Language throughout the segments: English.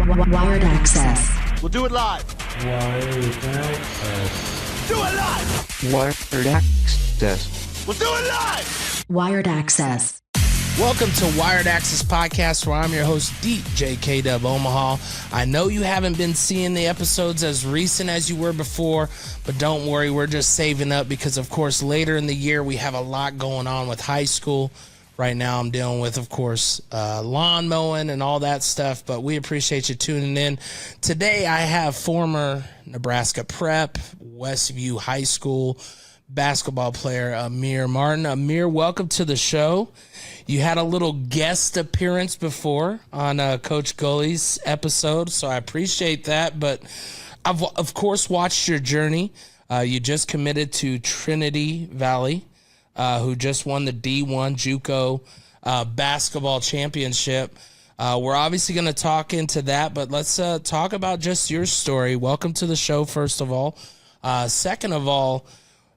Wired Axcess. We'll do it live. Wired Axcess. Do it live. Wired Axcess. We'll do it live. Wired Axcess. Welcome to Wired Axcess Podcast, where I'm your host, DJ K-Dub Omaha. I know you haven't been seeing the episodes as recent as you were before, but don't worry, we're just saving up because, of course, later in the year, we have a lot going on with high school. Right now, I'm dealing with, of course, lawn mowing and all that stuff, but we appreciate you tuning in. Today, I have former Nebraska Prep, Westview High School basketball player Amir Martin. Amir, welcome to the show. You had a little guest appearance before on Coach Gully's episode, so I appreciate that. But I've, of course, watched your journey. You just committed to Trinity Valley, who just won the D1 JUCO basketball championship. We're obviously going to talk into that, but let's talk about just your story. Welcome to the show, first of all. Second of all,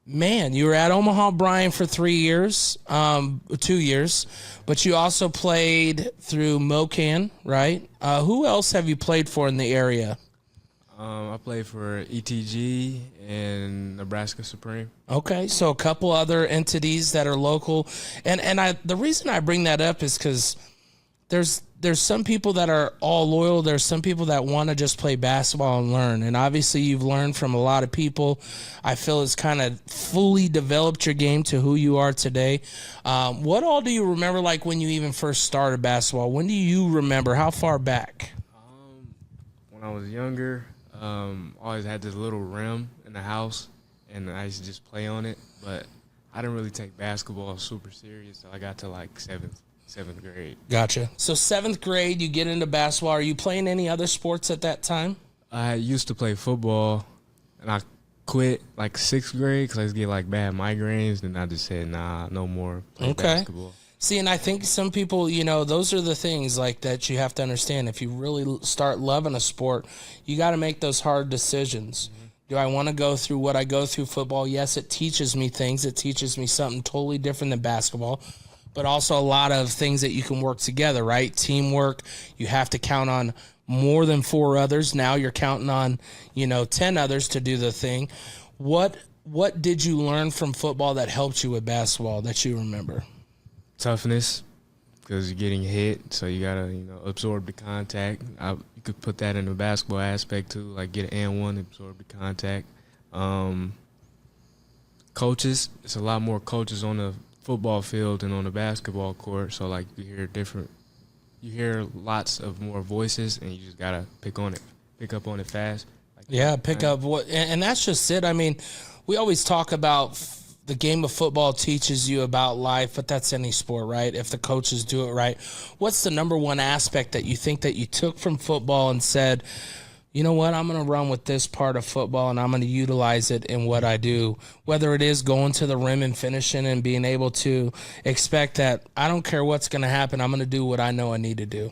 man, you were at Omaha Bryan for 3 years, 2 years, but you also played through MoCan, right? Who else have you played for in the area? I played for ETG and Nebraska Supreme. Okay, so a couple other entities that are local. And the reason I bring that up is because there's some people that are all loyal. There's some people that want to just play basketball and learn. And obviously you've learned from a lot of people. I feel it's kind of fully developed your game to who you are today. What all do you remember, like when you even first started basketball? When do you remember? How far back? When I was younger, always had this little rim in the house, and I used to just play on it. But I didn't really take basketball super serious until I got to like seventh grade. Gotcha. So 7th grade, you get into basketball. Are you playing any other sports at that time? I used to play football, and I quit like 6th grade because I used to get like bad migraines. Then I just said, nah, no more basketball. See, and I think some people, you know, those are the things like that you have to understand. If you really start loving a sport, you got to make those hard decisions. Mm-hmm. Do I want to go through what I go through football? Yes, it teaches me things. It teaches me something totally different than basketball, but also a lot of things that you can work together, right? Teamwork. You have to count on more than 4 others. Now you're counting on, 10 others to do the thing. What did you learn from football that helped you with basketball that you remember? Toughness, because you're getting hit, so you gotta absorb the contact. You could put that in the basketball aspect too, like get an and one, absorb the contact. Coaches, it's a lot more coaches on the football field than on the basketball court, so like you hear lots of more voices, and you just gotta pick up on it fast. Pick up what, and that's just it. I mean, we always talk about the game of football teaches you about life, but that's any sport, right? If the coaches do it right. What's the number one aspect that you think that you took from football and said, you know what, I'm going to run with this part of football and I'm going to utilize it in what I do, whether it is going to the rim and finishing and being able to expect that I don't care what's going to happen, I'm going to do what I know I need to do.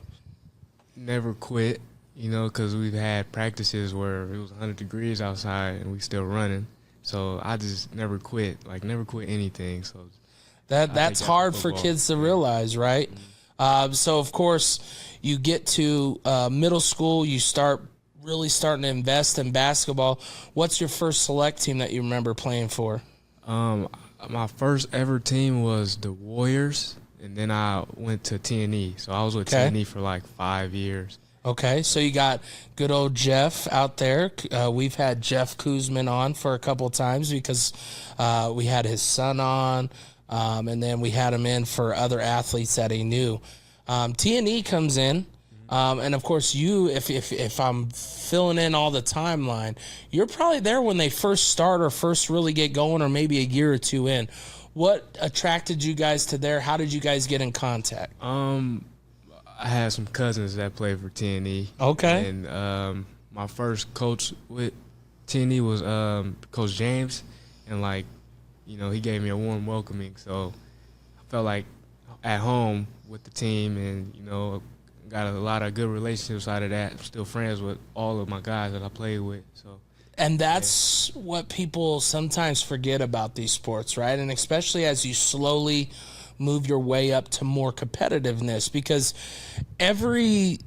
Never quit, because we've had practices where it was 100 degrees outside and we still running. So I just never quit, never quit anything. So that's hard for kids to realize, right? Mm-hmm. So, of course, you get to middle school, you start really starting to invest in basketball. What's your first select team that you remember playing for? My first ever team was the Warriors, and then I went to T&E. So I was with T&E for like 5 years. Okay, so you got good old Jeff out there. We've had Jeff Kuzman on for a couple of times because we had his son on, and then we had him in for other athletes that he knew. T&E comes in, and of course you, if I'm filling in all the timeline, you're probably there when they first start or first really get going, or maybe a year or two in. What attracted you guys to there? How did you guys get in contact? I had some cousins that played for T&E. Okay. And my first coach with T&E was Coach James. And, he gave me a warm welcoming. So I felt like at home with the team and, got a lot of good relationships out of that. I'm still friends with all of my guys that I played with. And that's what people sometimes forget about these sports, right? And especially as you slowly – move your way up to more competitiveness, because every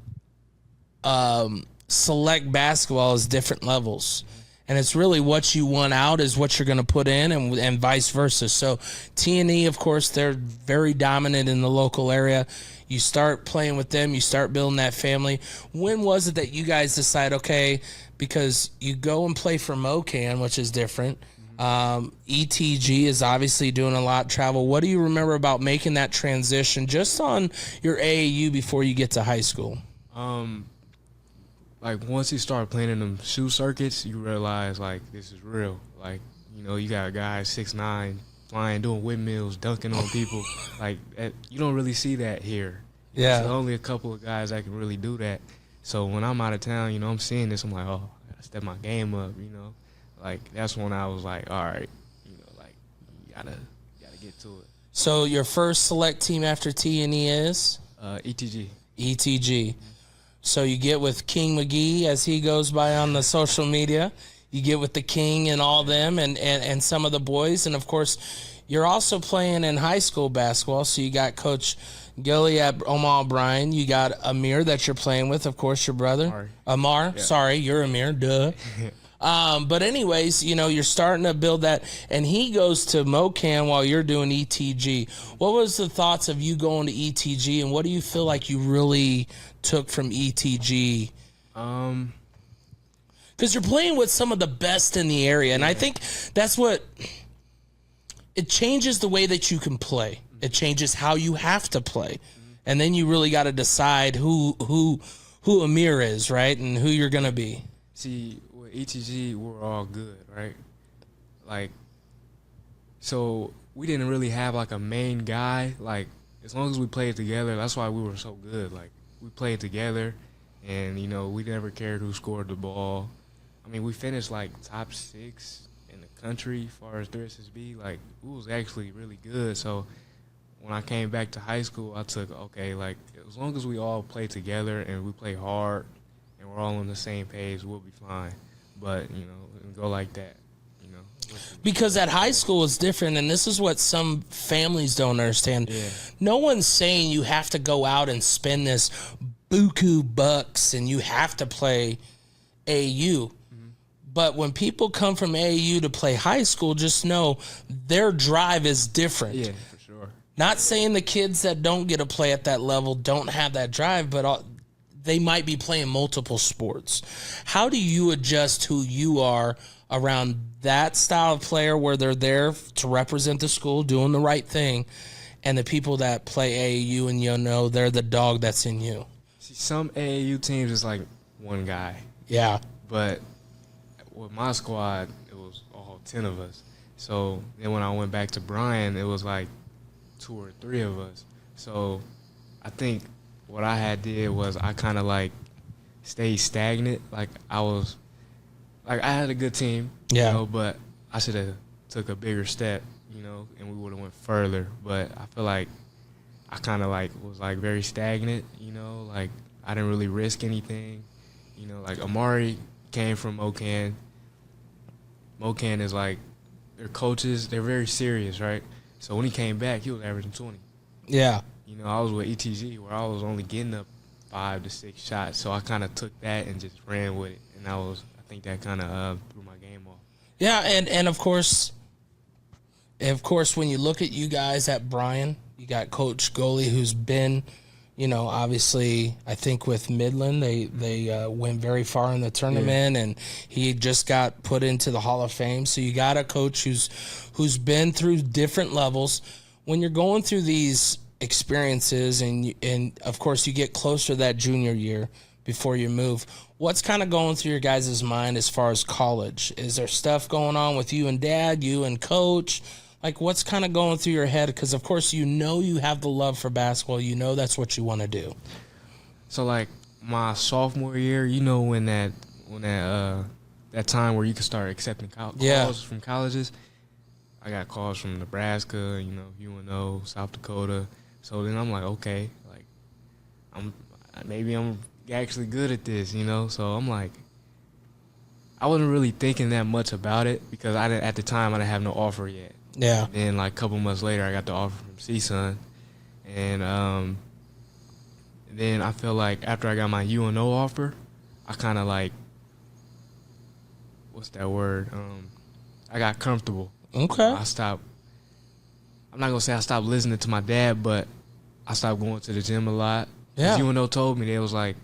select basketball is different levels. And it's really what you want out is what you're going to put in, and vice versa. So T&E, of course, they're very dominant in the local area. You start playing with them. You start building that family. When was it that you guys decide, okay, because you go and play for MoCan, which is different. ETG is obviously doing a lot of travel. What do you remember about making that transition just on your AAU before you get to high school? Like once you start playing in them shoe circuits, you realize like this is real. Like, you know, you got guys 6'9", flying, doing windmills, dunking on people. Like that, you don't really see that here. Yeah. There's only a couple of guys that can really do that. So when I'm out of town, you know, I'm seeing this, I'm like, oh, I gotta step my game up, you know. Like that's when I was like, all right, you know, like you gotta get to it. So your first select team after T&E is? ETG. ETG. So you get with King McGee, as he goes by on the social media. You get with the King and all them and some of the boys. And, of course, you're also playing in high school basketball. So you got Coach Gilly at Omaha Bryan. You got Amir that you're playing with, of course, your brother. Amar. Yeah. Sorry, you're Amir. Duh. But anyways, you know, you're starting to build that, and he goes to MoCan while you're doing ETG. What was the thoughts of you going to ETG, and what do you feel like you really took from ETG? Because you're playing with some of the best in the area, and I think that's what it changes the way that you can play. It changes how you have to play, and then you really got to decide who Amir is, right, and who you're gonna be. See, with ETG, we're all good, right? Like, so we didn't really have like a main guy. Like, as long as we played together, that's why we were so good. Like, we played together, and you know, we never cared who scored the ball. I mean, we finished like top 6 in the country as far as 3SSB. Like, we was actually really good. So when I came back to high school, I took, okay, like, as long as we all play together and we play hard and we're all on the same page, we'll be fine. But, you know, go like that, you know. Because at high school it's different, and this is what some families don't understand. Yeah. No one's saying you have to go out and spend this buku bucks and you have to play AAU. But when people come from AAU to play high school, just know their drive is different. Yeah, for sure. Not saying the kids that don't get to play at that level don't have that drive, but they might be playing multiple sports. How do you adjust who you are around that style of player where they're there to represent the school, doing the right thing, and the people that play AAU and you know they're the dog that's in you? See, some AAU teams is like one guy. Yeah. But with my squad, it was all 10 of us. So then when I went back to Bryan, it was like 2 or 3 of us. So I think what I had did was I kind of like stayed stagnant. Like I had a good team, you know, but I should have took a bigger step, you know, and we would have went further. But I feel like I kind of like was like very stagnant, you know, like I didn't really risk anything, you know. Like Amari came from MoCan. MoCan is like, their coaches, they're very serious, right? So when he came back, he was averaging 20. Yeah. You know, I was with ETG where I was only getting up 5 to 6 shots. So I kind of took that and just ran with it. And I think that kind of threw my game off. Yeah, and of course, when you look at you guys at Bryan, you got Coach Goalie, who's been, you know, obviously, I think with Midland, they went very far in the tournament, and he just got put into the Hall of Fame. So you got a coach who's been through different levels. When you're going through these experiences, and of course you get closer to that junior year before you move, what's kind of going through your guys' mind as far as college? Is there stuff going on with you and Dad, you and Coach? Like, what's kind of going through your head? Because, of course, you know you have the love for basketball. You know that's what you want to do. So, like, my sophomore year, you know when that time where you can start accepting calls from colleges, I got calls from Nebraska, you know, UNO, South Dakota. So then I'm like, okay, like, maybe I'm actually good at this, you know? So I'm like, I wasn't really thinking that much about it because at the time I didn't have no offer yet. Yeah. And then like a couple months later, I got the offer from CSUN, and And then I feel like after I got my UNO offer, I kind of like, what's that word? I got comfortable. Okay. I'm not going to say I stopped listening to my dad, but I stopped going to the gym a lot. Yeah. UNO told me, they was like,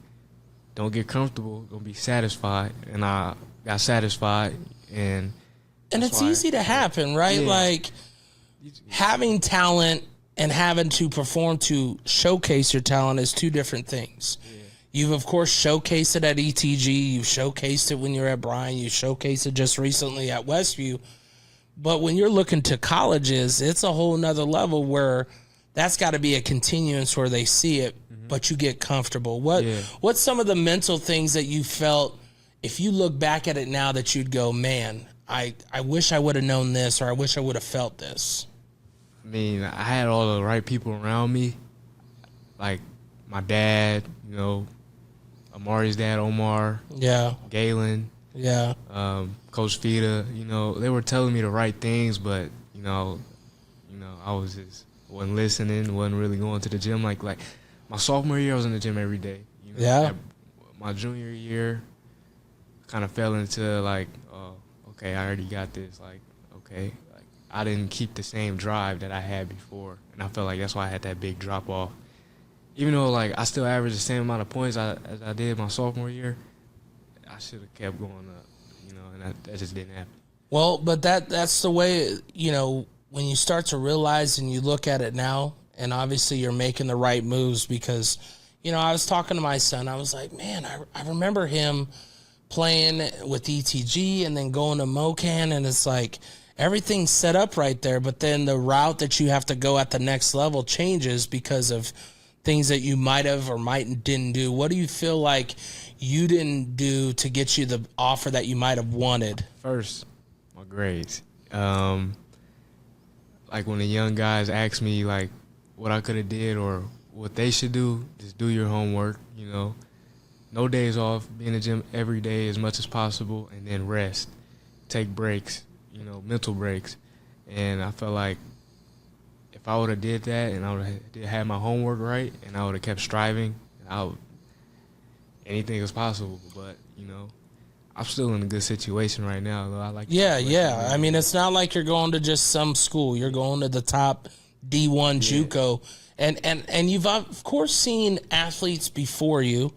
don't get comfortable, don't be satisfied. And I got satisfied. And it's easy to happen, right? Yeah. Like having talent and having to perform to showcase your talent is two different things. Yeah. You've, of course, showcased it at ETG. You've showcased it when you're at Bryan. You showcased it just recently at Westview. But when you're looking to colleges, it's a whole nother level where that's got to be a continuance where they see it, but you get comfortable. What's some of the mental things that you felt, if you look back at it now, that you'd go, man, I wish I would have known this, or I wish I would have felt this? I mean, I had all the right people around me, like my dad, you know, Amari's dad, Omar, Galen, Coach Fita. You know, they were telling me the right things, but you know, I wasn't listening, wasn't really going to the gym. Like my sophomore year, I was in the gym every day. You know, my junior year, kind of fell into like, oh, okay, I already got this. Like, okay. I didn't keep the same drive that I had before, and I felt like that's why I had that big drop off. Even though like I still averaged the same amount of points as I did my sophomore year, I should have kept going up, you know, and that just didn't happen. Well, but that's the way, you know, when you start to realize and you look at it now, and obviously you're making the right moves because, you know, I was talking to my son. I was like, man, I remember him playing with ETG and then going to MoCan, and it's like, everything's set up right there, but then the route that you have to go at the next level changes because of things that you might have or didn't do. What do you feel like you didn't do to get you the offer that you might have wanted? First, my grades. Like when the young guys ask me like what I could have did or what they should do, just do your homework, you know. No days off, be in the gym every day as much as possible, and then rest. Take breaks. You know, mental breaks. And I felt like if I would have did that and I would have had my homework right and I would have kept striving, anything is possible. But, you know, I'm still in a good situation right now. Though I like I mean, it's not like you're going to just some school. You're going to the top D1 JUCO. And you've, of course, seen athletes before you,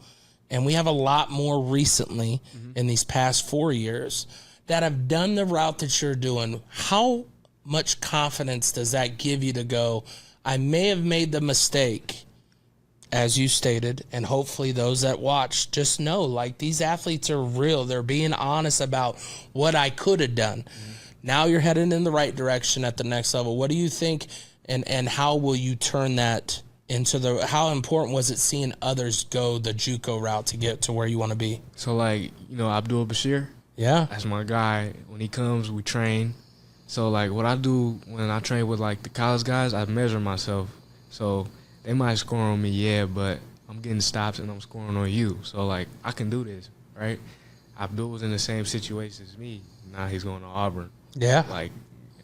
and we have a lot more recently in these past 4 years that have done the route that you're doing. How much confidence does that give you to go, I may have made the mistake, as you stated, and hopefully those that watch just know, like, these athletes are real. They're being honest about what I could have done. Now you're heading in the right direction at the next level. What do you think, and how will you turn that into how important was it seeing others go the JUCO route to get to where you want to be? So, like, you know, Abdul Bashir? Yeah. That's my guy. When he comes, we train. So, like, what I do when I train with, like, the college guys, I measure myself. So, they might score on me, but I'm getting stops and I'm scoring on you. So, like, I can do this, right? Abdul was in the same situation as me. Now he's going to Auburn. Yeah. Like,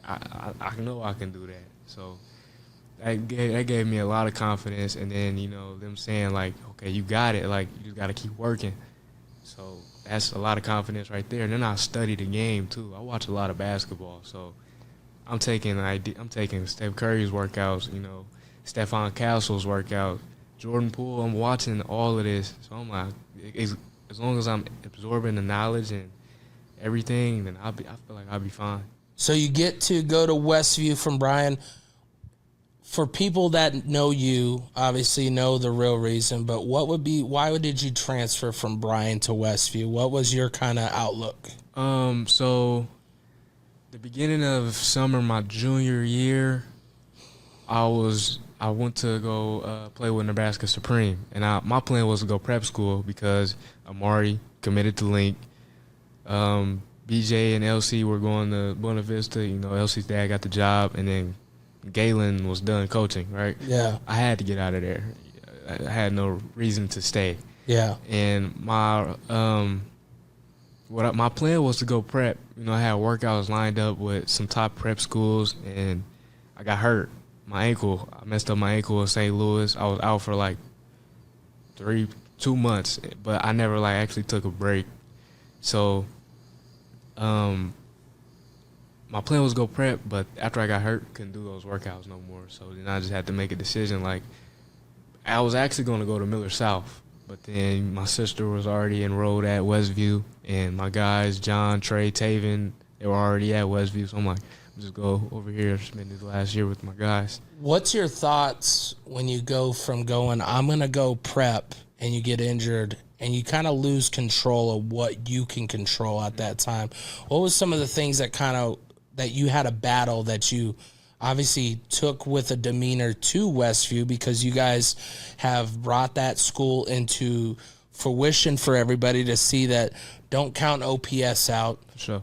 I know I can do that. So, that gave me a lot of confidence. And then, you know, them saying, like, okay, you got it. Like, you just got to keep working. So, that's a lot of confidence right there. And then I study the game, too. I watch a lot of basketball. So, I'm taking Steph Curry's workouts, you know, Stephon Castle's workout, Jordan Poole. I'm watching all of this. So, I'm like, as long as I'm absorbing the knowledge and everything, then I feel like I'll be fine. So, you get to go to Westview from Bryan. For people that know you, obviously know the real reason, but why did you transfer from Bryan to Westview? What was your kind of outlook? So the beginning of summer, my junior year, I went to go play with Nebraska Supreme, and my plan was to go prep school because Amari committed to Link. BJ and LC were going to Buena Vista. You know, LC's dad got the job, and then Galen was done coaching, right? Yeah. I had to get out of there. I had no reason to stay. Yeah. And my my plan was to go prep. You know, I had workouts lined up with some top prep schools, and I got hurt. My ankle. I messed up my ankle in St. Louis. I was out for like 2 months, but I never like actually took a break. So, my plan was to go prep, but after I got hurt, couldn't do those workouts no more. So then I just had to make a decision. Like, I was actually going to go to Miller South, but then my sister was already enrolled at Westview, and my guys, John, Trey, Taven, they were already at Westview. So I'm like, I'll just go over here, spend this last year with my guys. What's your thoughts when you go from going, I'm going to go prep, and you get injured, and you kind of lose control of what you can control at that time? What was some of the things that you had a battle that you obviously took with a demeanor to Westview, because you guys have brought that school into fruition for everybody to see that don't count OPS out. Sure.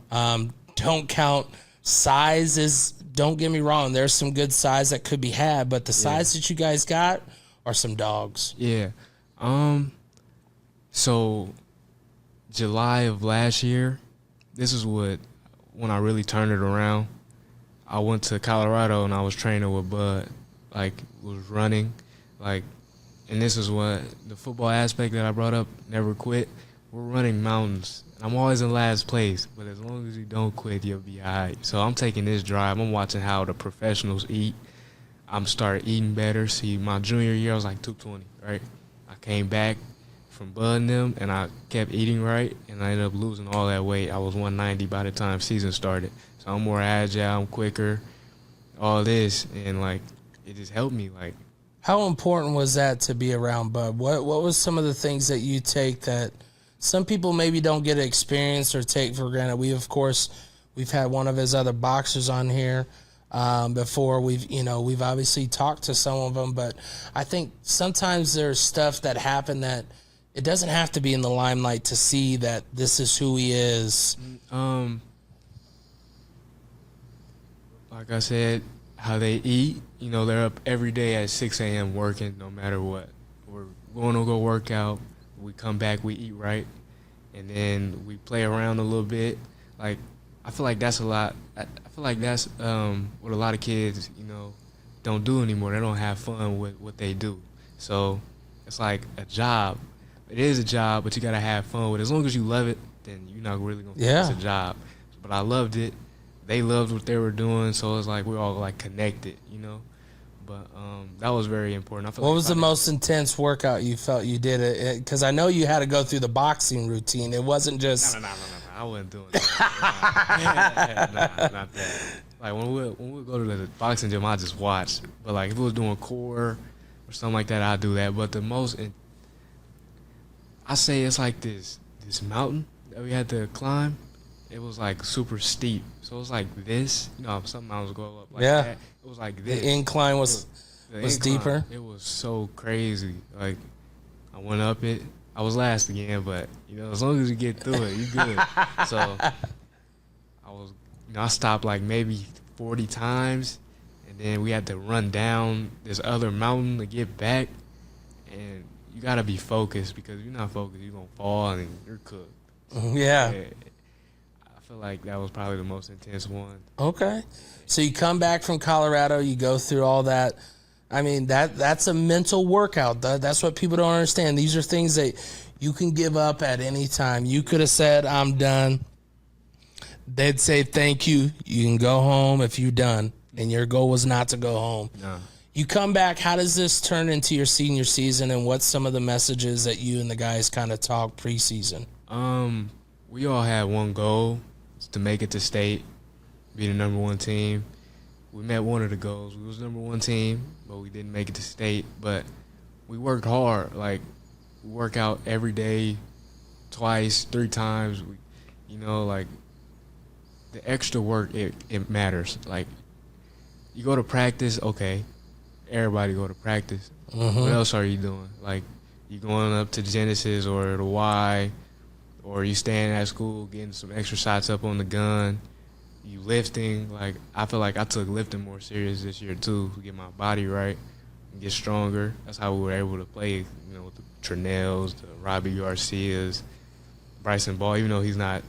Don't count size. Don't get me wrong, there's some good size that could be had, but the size that you guys got are some dogs. Yeah. So July of last year, this is when I really turned it around. I went to Colorado and I was training with Bud, like was running, like, and this is what the football aspect that I brought up, never quit. We're running mountains. I'm always in last place, but as long as you don't quit, you'll be all right. So I'm taking this drive. I'm watching how the professionals eat. I'm starting eating better. See, my junior year, I was like 220, right? I came back from Bud and them, and I kept eating right, and I ended up losing all that weight. I was 190 by the time season started. So I'm more agile, I'm quicker, all this, and, like, it just helped me. Like, how important was that to be around Bud? What was some of the things that you take that some people maybe don't get to experience or take for granted? We've had one of his other boxers on here before. We've obviously talked to some of them, but I think sometimes there's stuff that happen that it doesn't have to be in the limelight to see that this is who he is. Like I said, how they eat, they're up every day at 6 a.m. working no matter what. We're going to go work out. We come back, we eat right, and then we play around a little bit. Like, I feel like that's a lot. I feel like that's what a lot of kids, don't do anymore. They don't have fun with what they do. So it's like a job. It is a job, but you got to have fun with it. As long as you love it, then you're not really going to think it's a job. But I loved it. They loved what they were doing, so it's like we're all, like, connected, But that was very important. What was the most intense workout you felt you did? Because I know you had to go through the boxing routine. It wasn't just... No. I wasn't doing that. Not that. Like, when we go to the boxing gym, I just watch. But, like, if it was doing core or something like that, I'd do that. But the most... I say it's like this mountain that we had to climb. It was, like, super steep. So it was like this. Some mountains go up like that. It was like this. The incline was deeper. It was so crazy. Like, I went up it. I was last again, but, as long as you get through it, you good. So I stopped like maybe 40 times, and then we had to run down this other mountain to get back. And you got to be focused, because if you're not focused, you're going to fall and you're cooked. Yeah. I feel like that was probably the most intense one. Okay. So you come back from Colorado, you go through all that. I mean, that's a mental workout. That's what people don't understand. These are things that you can give up at any time. You could have said, I'm done. They'd say, thank you. You can go home if you're done. And your goal was not to go home. No. You come back. How does this turn into your senior season, and what's some of the messages that you and the guys kind of talk preseason? We all had one goal, to make it to state, be the number one team. We met one of the goals. We was number one team, but we didn't make it to state. But we worked hard. Like, we work out every day, twice, 3 times. Like, the extra work, it matters. Like, you go to practice, okay. Everybody go to practice. Mm-hmm. What else are you doing? Like, you going up to Genesis or the Y, or you staying at school getting some extra shots up on the gun. You lifting. Like, I feel like I took lifting more serious this year too, to get my body right and get stronger. That's how we were able to play, with the Trinells, the Robbie Garcias, Bryson Ball. Even though he's not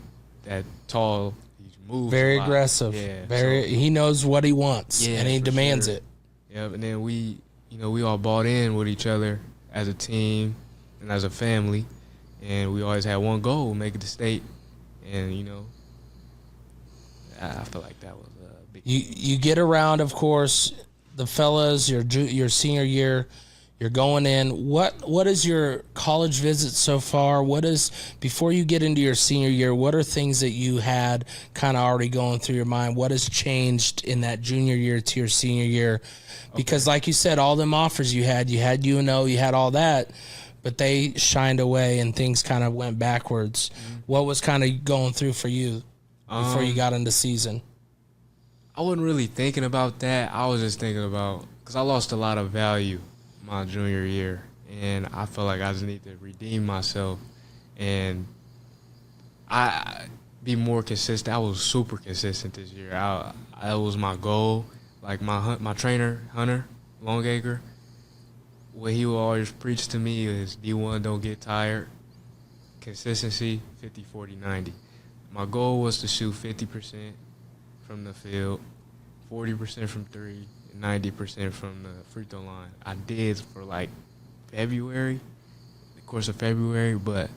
that tall, he moves very a lot. aggressive. Yeah, he knows what he wants, and he demands it. Yep, and then we all bought in with each other as a team, and as a family, and we always had one goal: make it to state. And I feel like that was a big. You get around, of course, the fellas. Your senior year, you're going in. What is your college visit so far? What is, before you get into your senior year, what are things that you had kind of already going through your mind? What has changed in that junior year to your senior year? Because like you said, all them offers you had UNO, you had all that, but they shined away and things kind of went backwards. Mm-hmm. What was kind of going through for you before you got into season? I wasn't really thinking about that. I was just thinking about, because I lost a lot of value my junior year, and I felt like I just need to redeem myself and I be more consistent. I was super consistent this year. That was my goal. Like my trainer, Hunter Longacre, what he will always preach to me is D1, don't get tired. Consistency, 50, 40, 90. My goal was to shoot 50% from the field, 40% from three, and 90% from the free throw line. I did for like February, the course of February, but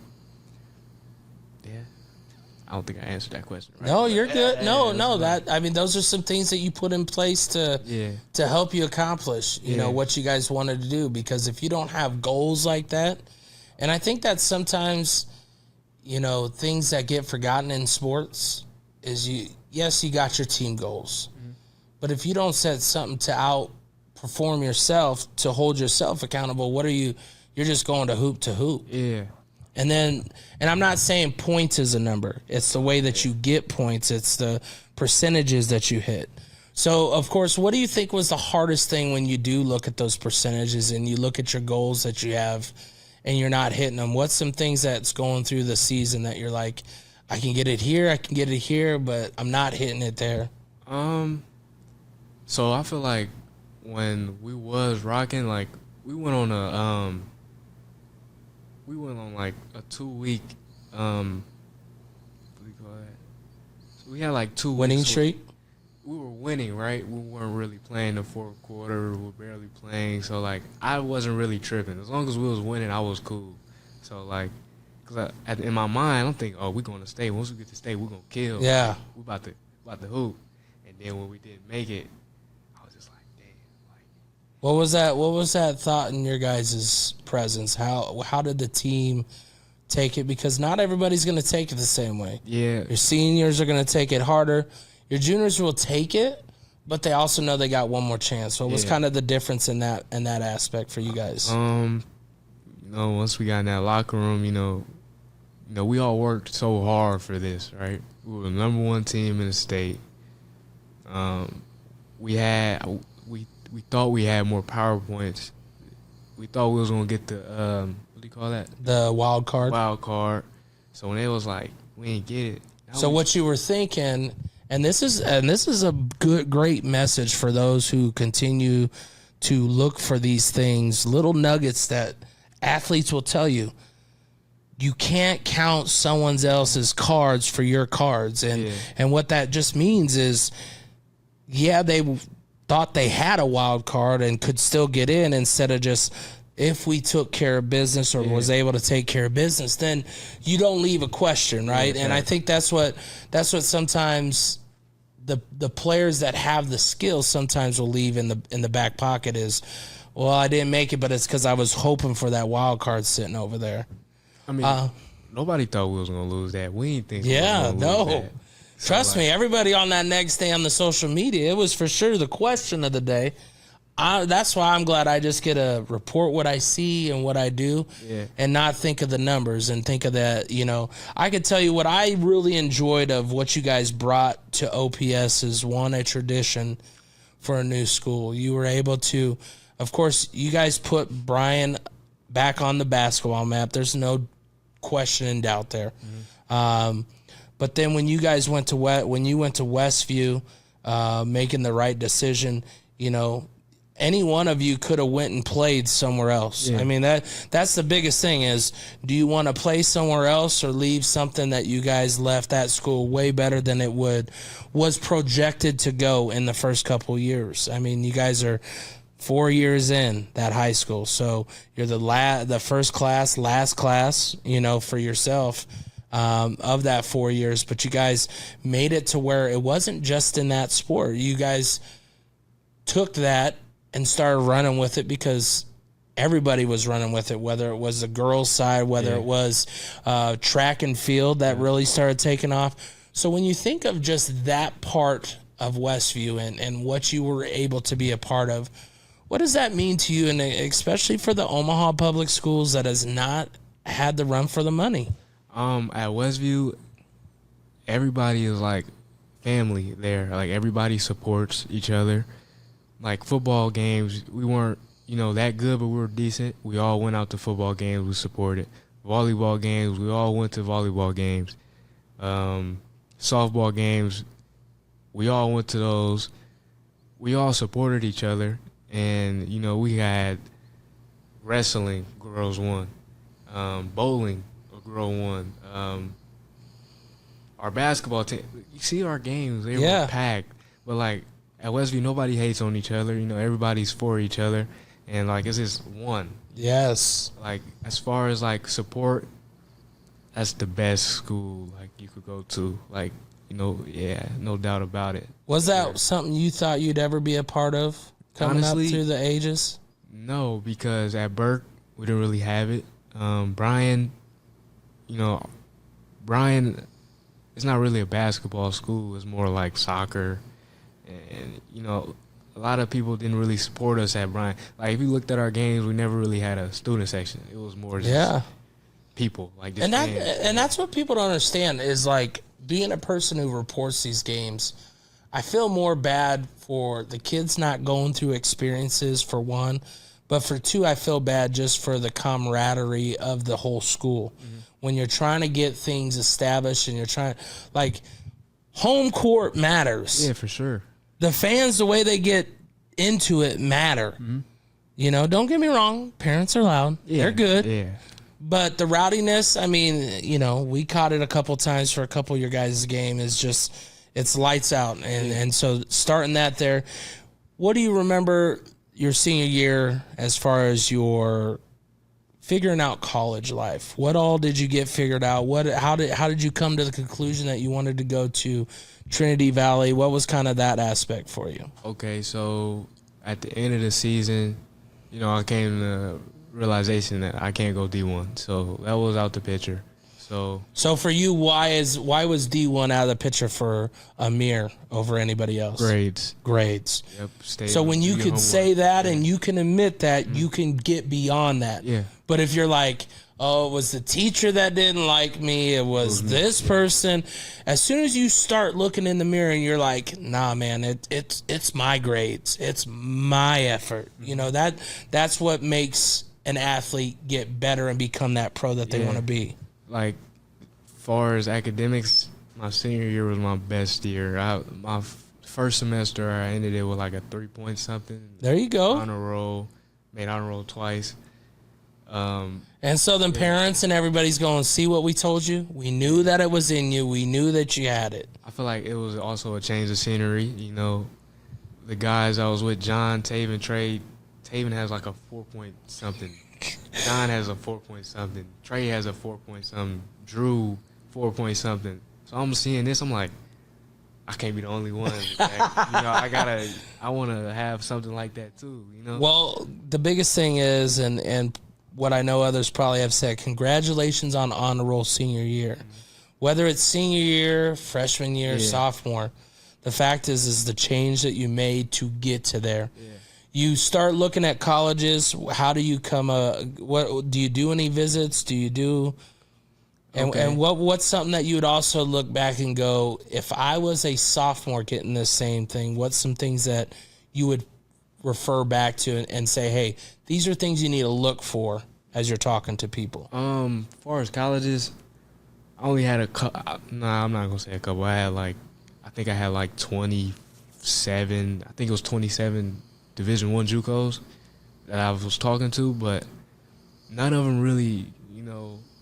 yeah, I don't think I answered that question right. No, you're good. No, those are some things that you put in place to help you accomplish, you know, what you guys wanted to do. Because if you don't have goals like that, and I think that sometimes, you know, things that get forgotten in sports is you got your team goals. Mm-hmm. But if you don't set something to outperform yourself, to hold yourself accountable, you're just going to hoop. Yeah. And I'm not saying points is a number. It's the way that you get points. It's the percentages that you hit. So, of course, what do you think was the hardest thing when you do look at those percentages and you look at your goals that you have and you're not hitting them? What's some things that's going through the season that you're like, I can get it here, but I'm not hitting it there? So I feel like when we was rocking, like we went on like a 2-week what do you call that? So we had like 2 winning weeks streak. We were winning, right? We weren't really playing the fourth quarter. We were barely playing, so like I wasn't really tripping. As long as we was winning, I was cool. So like, cause in my mind, I'm thinking, oh, we're going to state. Once we get to state, we're gonna kill. Yeah, like, we about to hoop. And then when we didn't make it, I was just like, damn. Like, what was that thought in your guys' presence? How did the team take it? Because not everybody's gonna take it the same way. Yeah, your seniors are gonna take it harder. Your juniors will take it, but they also know they got one more chance. So, what's kind of the difference in that aspect for you guys? You know, once we got in that locker room, you know, we all worked so hard for this, right? We were the number one team in the state. We thought we had more PowerPoints. We thought we was gonna get the what do you call that? The wild card. Wild card. So when it was like we ain't get it. So what you were thinking, and this is a great message for those who continue to look for these things, little nuggets that athletes will tell you. You can't count someone else's cards for your cards. And what that just means is, they thought they had a wild card and could still get in, instead of just, if we took care of business or was able to take care of business, then you don't leave a question, right? And I think that's what sometimes the players that have the skills sometimes will leave in the back pocket is, well, I didn't make it, but it's because I was hoping for that wild card sitting over there. I mean, nobody thought we was gonna lose that. We didn't think. Yeah, we was gonna lose that. So trust me, everybody on that next day on the social media, it was for sure the question of the day. That's why I'm glad I just get to report what I see and what I do, and not think of the numbers and think of that. You know, I could tell you what I really enjoyed of what you guys brought to OPS is, one, a tradition for a new school. You were able to, of course, you guys put Brian back on the basketball map. There's no question and doubt there. Mm-hmm. But then when you guys went to Westview, making the right decision, you know, any one of you could have went and played somewhere else. I mean, that's the biggest thing is, do you want to play somewhere else or leave something that you guys left at school way better than it was projected to go in the first couple of years? I mean, you guys are 4 years in that high school. So you're the first class, last class, for yourself of that 4 years. But you guys made it to where it wasn't just in that sport. You guys took that and started running with it because everybody was running with it, whether it was the girls' side, whether it was track and field that really started taking off. So when you think of just that part of Westview and what you were able to be a part of, what does that mean to you, and especially for the Omaha Public Schools that has not had the run for the money? At Westview, everybody is like family there. Like, everybody supports each other. Like, football games, we weren't, that good, but we were decent. We all went out to football games. We supported. Volleyball games, we all went to volleyball games. Softball games, we all went to those. We all supported each other. And, we had wrestling, girls won. Bowling, a girl won. Our basketball team, you see our games, they were packed. But, like, at Westview, nobody hates on each other. Everybody's for each other. And, like, it's just one. Yes. Like, as far as, like, support, that's the best school, like, you could go to. Like, no doubt about it. Was that something you thought you'd ever be a part of coming Honestly, up through the ages? No, because at Burke, we didn't really have it. Brian, it's not really a basketball school. It's more like soccer. And, a lot of people didn't really support us at Bryan. Like, if you looked at our games, we never really had a student section. It was more just people. Like, just and that's what people don't understand is, like, being a person who reports these games, I feel more bad for the kids not going through experiences, for one. But for two, I feel bad just for the camaraderie of the whole school. Mm-hmm. When you're trying to get things established and you're trying, like, home court matters. Yeah, for sure. The fans, the way they get into it matter. Mm-hmm. Don't get me wrong. Parents are loud. Yeah, they're good. Yeah. But the rowdiness, I mean, we caught it a couple times for a couple of your guys' game is just, it's lights out. And so starting that there, what do you remember your senior year as far as your figuring out college life? What all did you get figured out? How did you come to the conclusion that you wanted to go to Trinity Valley? What was kind of that aspect for you? Okay, so at the end of the season, I came to the realization that I can't go D1. So that was out the picture. So for you, why was D1 out of the picture for Amir over anybody else? Grades. Yep. So when you could say that and you can admit that, you can get beyond that. Yeah. But if you're like, oh, it was the teacher that didn't like me, it was this person. As soon as you start looking in the mirror and you're like, nah, man, it's my grades, it's my effort. That's what makes an athlete get better and become that pro that they want to be. Like, far as academics, my senior year was my best year. My first semester, I ended it with like a 3-point something. There you go. Honor roll, made honor roll twice. And so then parents and everybody's going, see what we told you? We knew that it was in you. We knew that you had it. I feel like it was also a change of scenery. The guys I was with, John, Taven, Trey. Taven has like a 4-point something. John has a 4-point something. Trey has a 4-point something. Drew, 4-point something. So I'm seeing this. I'm like, I can't be the only one. I want to have something like that too. Well, the biggest thing is, and what I know others probably have said, congratulations on honor roll senior year. Mm-hmm. Whether it's senior year, freshman year, sophomore, the fact is the change that you made to get to there. Yeah. You start looking at colleges. How do you what do you do any visits? Do you do and what's something that you would also look back and go, if I was a sophomore getting this same thing, what's some things that you would refer back to and say, hey, these are things you need to look for as you're talking to people? As far as colleges, I only had a couple. Nah, I'm not gonna say a couple. I think I had like 27. I think it was 27 Division I JUCOs that I was talking to, but none of them really,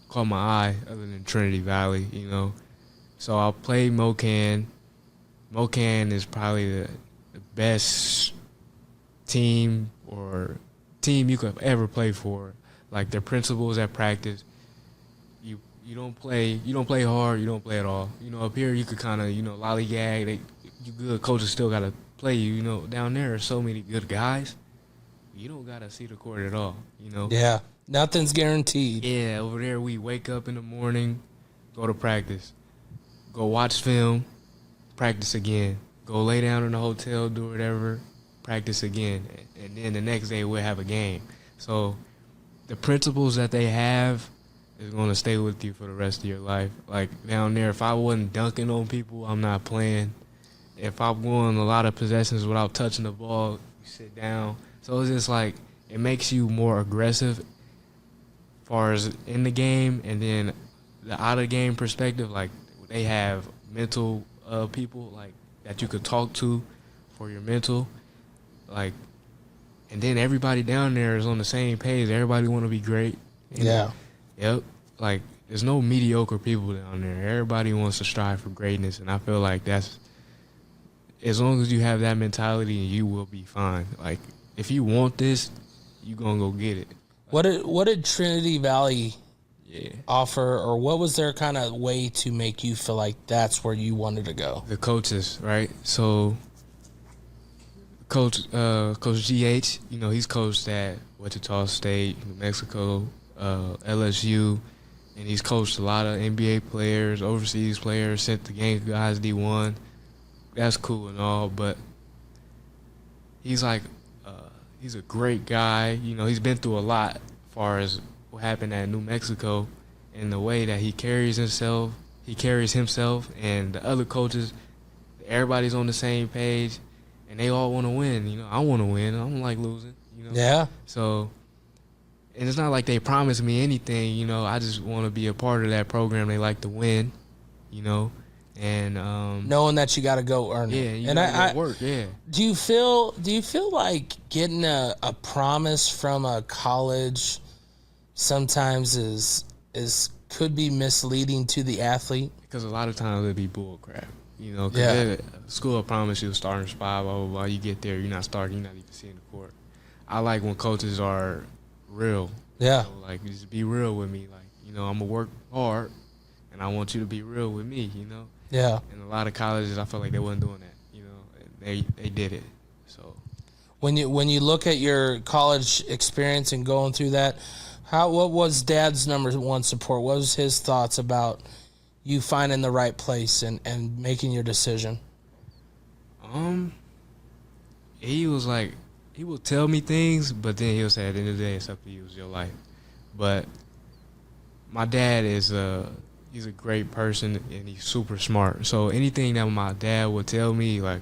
caught my eye other than Trinity Valley, So I played Mocan. Mocan is probably the best team or team you could ever play for. Like their principles at practice, you don't play hard, you don't play at all. Up here you could kind of lollygag. You good coaches still gotta play you. Down there are so many good guys, you don't gotta see the court at all. Yeah, nothing's guaranteed. Yeah, over there we wake up in the morning, go to practice, go watch film, practice again, go lay down in the hotel, do whatever, practice again, and then the next day we'll have a game. So the principles that they have is going to stay with you for the rest of your life. Like down there, if I wasn't dunking on people, I'm not playing. If I'm going a lot of possessions without touching the ball, you sit down. So it's just like it makes you more aggressive as far as in the game, and then the out of game perspective, like they have mental people like that you could talk to for your mental, like, and then everybody down there is on the same page. Everybody want to be great. Yeah. Yep. Like there's no mediocre people down there. Everybody wants to strive for greatness, and I feel like that's as long as you have that mentality, you will be fine. Like if you want this, you gonna go get it. What did Trinity Valley offer, or what was their kind of way to make you feel like that's where you wanted to go? The coaches, right? So Coach GH, he's coached at Wichita State, New Mexico, LSU, and he's coached a lot of NBA players, overseas players, sent the game guys D1. That's cool and all, but he's like, he's a great guy. He's been through a lot as far as what happened at New Mexico, and the way that he carries himself, and the other coaches, everybody's on the same page, and they all want to win. I want to win. I don't like losing. Yeah. So, and it's not like they promised me anything. I just want to be a part of that program. They like to win. And knowing that you got to go earn it. Yeah, you and gotta go work. Yeah. Do you feel like getting a promise from a college sometimes is could be misleading to the athlete? Because a lot of times it'd be bull crap. Because school will promise you a starting spot, blah, blah, blah. You get there, you're not starting, you're not even seeing the court. I like when coaches are real. Yeah. Like, just be real with me. Like, I'm going to work hard, and I want you to be real with me, Yeah. And a lot of colleges, I felt like they wasn't doing that. They did it. So when you look at your college experience and going through that, what was Dad's number one support? What was his thoughts about you finding the right place and making your decision? He was like, he would tell me things, but then he'll say at the end of the day, it's up to you, it's your life. But my dad is he's a great person, and he's super smart. So anything that my dad would tell me, like,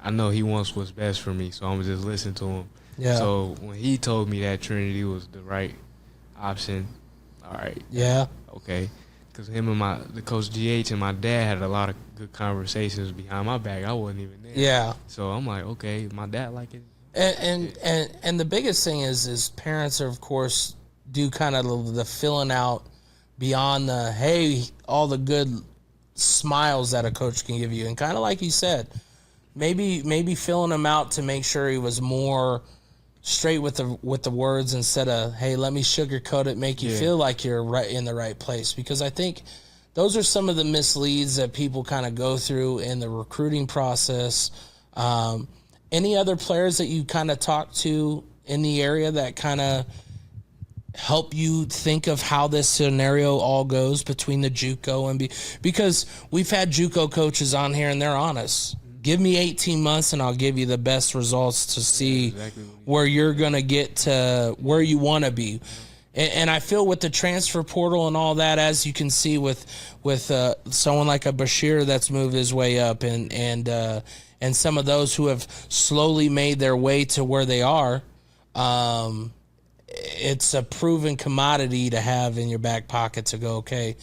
I know he wants what's best for me, so I'm going to just listen to him. Yeah. So when he told me that Trinity was the right option, all right. Yeah. Okay. Because him and the coach GH and my dad had a lot of good conversations behind my back. I wasn't even there. Yeah. So I'm like, okay, my dad like it. And the biggest thing is parents are, of course, do kind of the filling out beyond the, hey, all the good smiles that a coach can give you. And kind of like you said, maybe filling them out to make sure he was more straight with the words instead of, hey, let me sugarcoat it, make you feel like you're right in the right place. Because I think those are some of the misleads that people kind of go through in the recruiting process. Any other players that you kind of talk to in the area that kind of help you think of how this scenario all goes between the JUCO and because we've had JUCO coaches on here and they're honest. Give me 18 months and I'll give you the best results to see where you're going to get to where you want to be. And I feel with the transfer portal and all that, as you can see with someone like a Bashir that's moved his way up and some of those who have slowly made their way to where they are, it's a proven commodity to have in your back pocket to go, okay,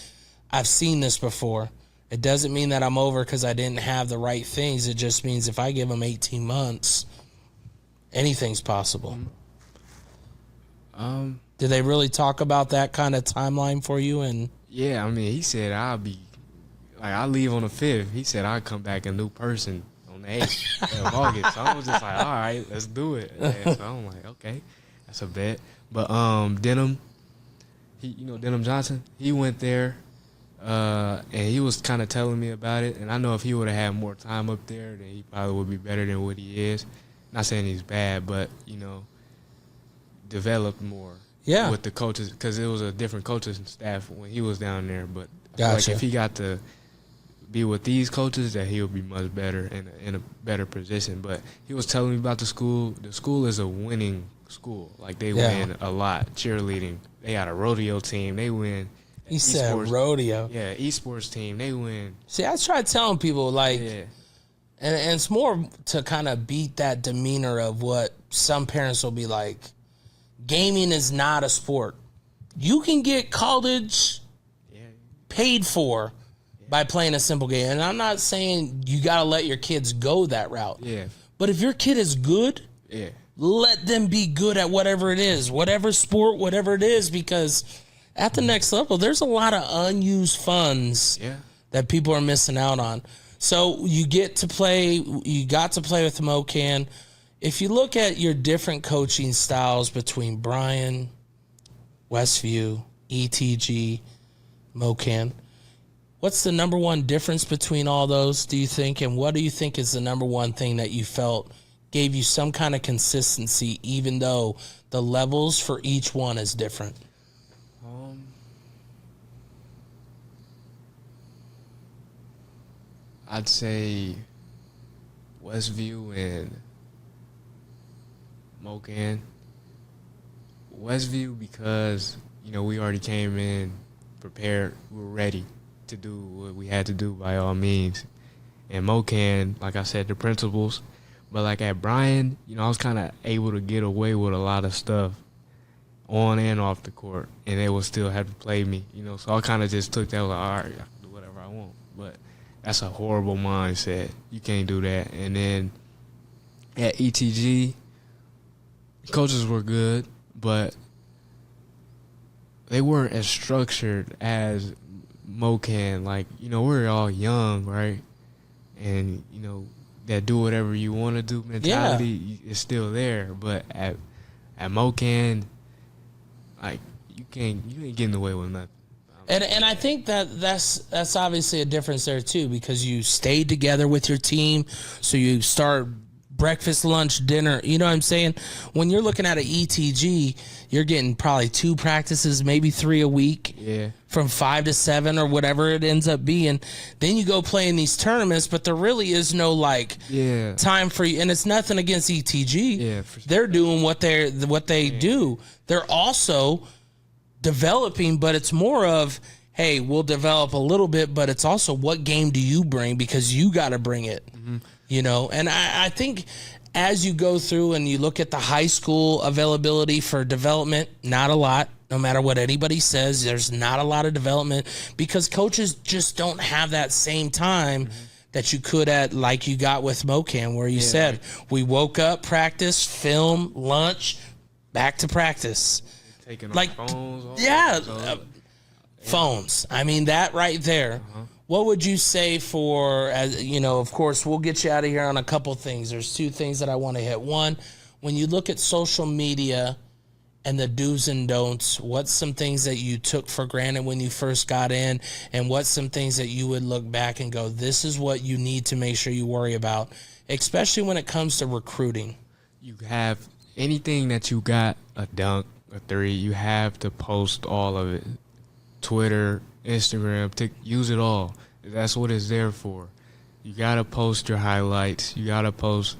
I've seen this before. It doesn't mean that I'm over because I didn't have the right things. It just means if I give them 18 months, anything's possible. Did they really talk about that kind of timeline for you? And yeah, I mean, he said I'll leave on the 5th. He said I'll come back a new person on on the 8th of August. So I was just like, all right, let's do it. And so I'm like, okay, that's a bet. But Denham, Denham Johnson, he went there, and he was kind of telling me about it. And I know if he would have had more time up there, then he probably would be better than what he is. Not saying he's bad, but, developed more with the coaches, because it was a different coaches and staff when he was down there. But I feel like if he got to be with these coaches, that he would be much better in a better position. But he was telling me about the school. The school is a winning school. Like, they win a lot. Cheerleading. They got a rodeo team. They win. He said rodeo. Yeah, esports team. They win. See, I try telling people, like, and it's more to kind of beat that demeanor of what some parents will be like, gaming is not a sport. You can get college paid for by playing a simple game. And I'm not saying you got to let your kids go that route. Yeah. But if your kid is good, let them be good at whatever it is, whatever sport, whatever it is, because at the next level, there's a lot of unused funds that people are missing out on. So you got to play with MoCan. If you look at your different coaching styles between Bryan, Westview, ETG, MoCan, what's the number one difference between all those, do you think? And what do you think is the number one thing that you felt gave you some kind of consistency, even though the levels for each one is different? I'd say Westview and MoCan. Westview because, we already came in prepared. We were ready to do what we had to do by all means. And MoCan, like I said, the principles. But like at Bryan, I was kind of able to get away with a lot of stuff on and off the court. And they would still have to play me, So I kind of just took that, like, all right, I can do whatever I want. But that's a horrible mindset. You can't do that. And then at ETG, coaches were good, but they weren't as structured as MoCan. Like, we're all young, right? And, that do whatever you want to do mentality is still there. But at MoCan, like, you ain't getting away with nothing. And I think that's obviously a difference there too, because you stayed together with your team, so you start breakfast, lunch, dinner. You know what I'm saying? When you're looking at an ETG, you're getting probably 2 practices, maybe 3 a week, from 5 to 7 or whatever it ends up being. Then you go play in these tournaments, but there really is no time for you. And it's nothing against ETG. Yeah, they're doing what they do. They're also developing, but it's more of, hey, we'll develop a little bit, but it's also what game do you bring, because you got to bring it. Mm-hmm. And I think as you go through and you look at the high school availability for development, not a lot. No matter what anybody says, there's not a lot of development, because coaches just don't have that same time that you could like you got with MoCan, where you said, we woke up, practice, film, lunch, back to practice. Taking like phones. Phones. I mean, that right there. What would you say for, of course, we'll get you out of here on a couple things. There's 2 things that I want to hit. One, when you look at social media and the do's and don'ts, what's some things that you took for granted when you first got in, and what's some things that you would look back and go, this is what you need to make sure you worry about, especially when it comes to recruiting? You have anything that you got, a dunk, a 3, you have to post all of it. Twitter, Instagram, use it all. That's what it's there for. You got to post your highlights. You got to post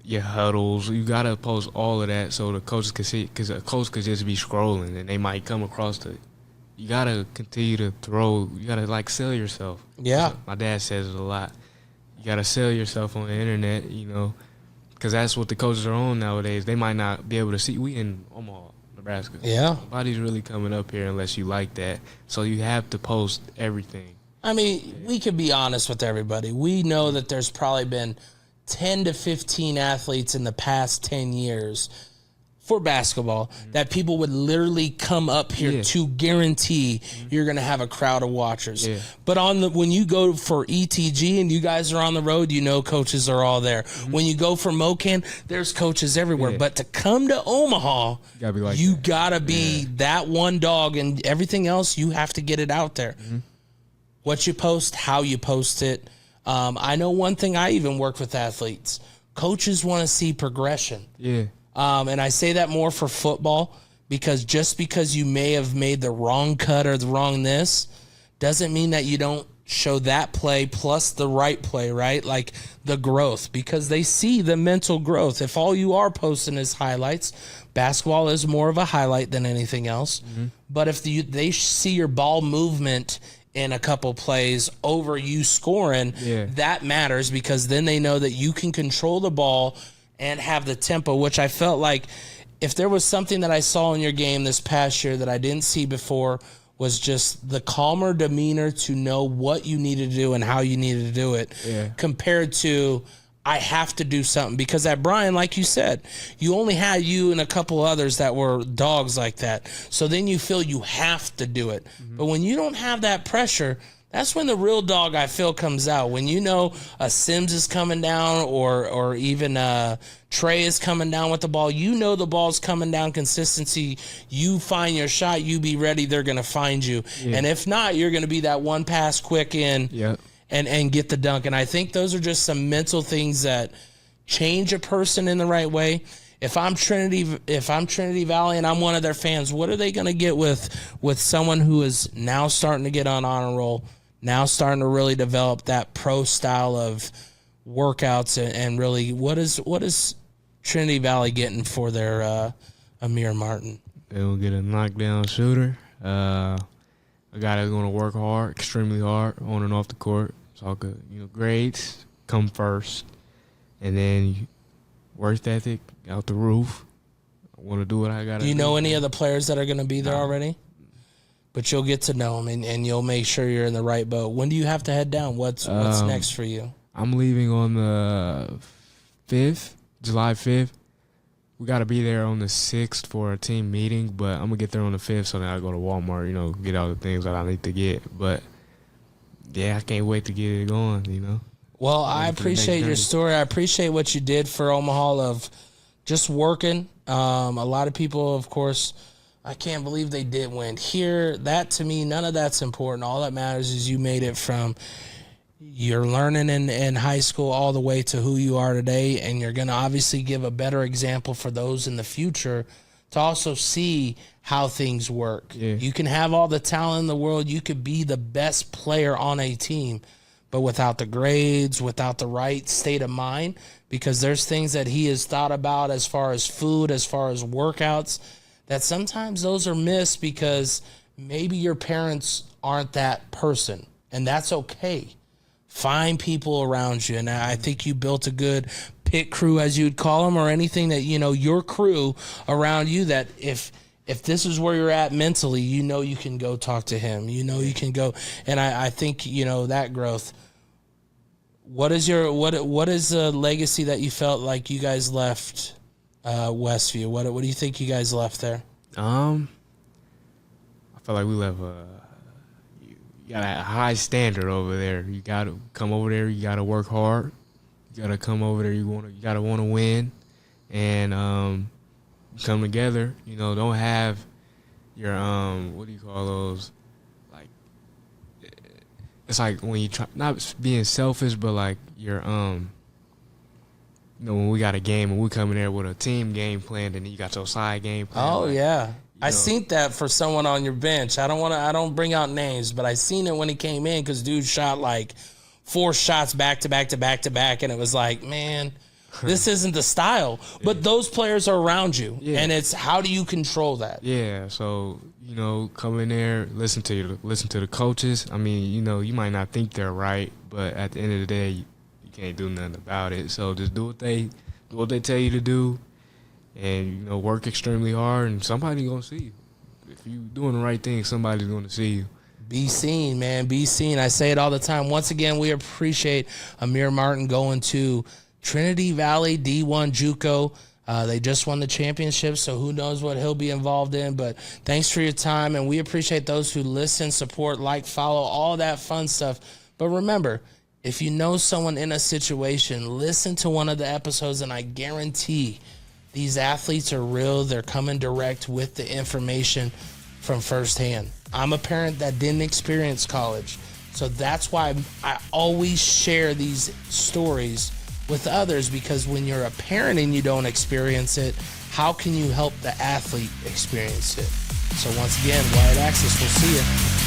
your huddles. You got to post all of that so the coaches can see, because a coach could just be scrolling and they might come across you got to continue to throw. You got to, sell yourself. Yeah. My dad says it a lot. You got to sell yourself on the internet, because that's what the coaches are on nowadays. They might not be able to see. We in Omaha, Nebraska. Yeah. Nobody's really coming up here unless you like that. So you have to post everything. I mean, we could be honest with everybody. We know that there's probably been 10 to 15 athletes in the past 10 years for basketball that people would literally come up here to guarantee you're going to have a crowd of watchers. Yeah. But when you go for ETG and you guys are on the road, coaches are all there. When you go for MoCan, there's coaches everywhere. But to come to Omaha, you got to be that one dog, and everything else, you have to get it out there. What you post, how you post it. I know one thing, I even work with athletes. Coaches want to see progression. Yeah. And I say that more for football, because just because you may have made the wrong cut or the wrong this doesn't mean that you don't show that play plus the right play, right? Like the growth, because they see the mental growth. If all you are posting is highlights, basketball is more of a highlight than anything else. But if they see your ball movement in a couple plays over you scoring, that matters, because then they know that you can control the ball and have the tempo, which I felt like if there was something that I saw in your game this past year that I didn't see before, was just the calmer demeanor to know what you needed to do and how you needed to do it, compared to I have to do something. Because at Bryan, like you said, you only had you and a couple others that were dogs like that. So then you feel you have to do it. But when you don't have that pressure, that's when the real dog, I feel, comes out. When a Sims is coming down, or even Trey is coming down with the ball, the ball's coming down, consistency. You find your shot, you be ready, they're going to find you. And if not, you're going to be that one pass quick in and get the dunk. And I think those are just some mental things that change a person in the right way. If I'm Trinity Valley and I'm one of their fans, what are they going to get with someone who is now starting to get on honor roll, now starting to really develop that pro style of workouts, and really what is Trinity Valley getting for their Amir Martin? They'll get a knockdown shooter, a guy that's going to work hard, extremely hard, on and off the court. It's all good. Grades come first, and then work ethic out the roof. I want to do what I got to do. Do you know any of the players that are going to be there already? But you'll get to know them, and you'll make sure you're in the right boat. When do you have to head down? What's next for you? I'm leaving on the 5th, July 5th. We got to be there on the 6th for a team meeting, but I'm going to get there on the 5th, so then I go to Walmart, get all the things that I need to get. But, yeah, I can't wait to get it going, Well, I appreciate your story. I appreciate what you did for Omaha of just working. A lot of people, of course, I can't believe they did win. Here, that to me, none of that's important. All that matters is you made it from your learning in high school all the way to who you are today, and you're going to obviously give a better example for those in the future to also see how things work. Yeah. You can have all the talent in the world. You could be the best player on a team, but without the grades, without the right state of mind, because there's things that he has thought about as far as food, as far as workouts, that sometimes those are missed because maybe your parents aren't that person, and that's okay. Find people around you, and I think you built a good pit crew, as you'd call them, or anything that, your crew around you, that if this is where you're at mentally, you can go talk to him, you can go, and I think, that growth. What is the legacy that you felt like you guys left Westview? What do you think you guys left there? I felt like we left you got a high standard over there. You got to come over there. You got to work hard. You got to come over there. You got to want to win, and come together. Don't have your what do you call those? Like, it's like when you try not being selfish, but like you're when we got a game and we come in there with a team game plan, and then you got your side game plan. Oh, yeah. I seen that for someone on your bench. I don't bring out names, but I seen it when he came in, because dude shot like 4 shots back to back to back to back, and it was like, man, this isn't the style. But those players are around you, and it's how do you control that? Yeah, so, come in there, listen to the coaches. I mean, you might not think they're right, but at the end of the day, you can't do nothing about it. So just do what they tell you to do, and work extremely hard, and somebody's gonna see you. If you're doing the right thing, somebody's gonna see you. Be seen, man. Be seen. I say it all the time. Once again, we appreciate Amir Martin going to Trinity Valley D1 JUCO. They just won the championship, so who knows what he'll be involved in. But thanks for your time, and we appreciate those who listen, support, like, follow, all that fun stuff. But remember, if you know someone in a situation, listen to one of the episodes, and I guarantee these athletes are real. They're coming direct with the information from firsthand. I'm a parent that didn't experience college, so that's why I always share these stories with others, because when you're a parent and you don't experience it, how can you help the athlete experience it? So once again, Wired Axcess, we'll see you.